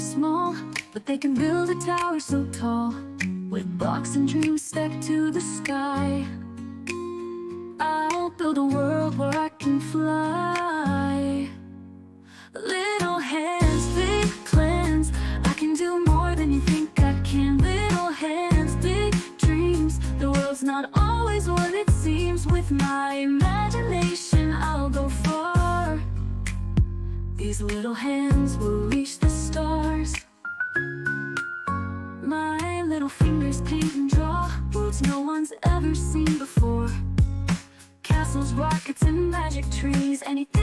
small, but they can build a tower so tall, with blocks and dreams stacked to the sky. I'll build a world where I can fly. Little hands, big plans, I can do more than you think I can. Little hands, big dreams, the world's not always what it seems. With my imagination I'll go far. These little hands will reach the stars. My little fingers paint and draw worlds no one's ever seen before. Castles, rockets, and magic trees, anything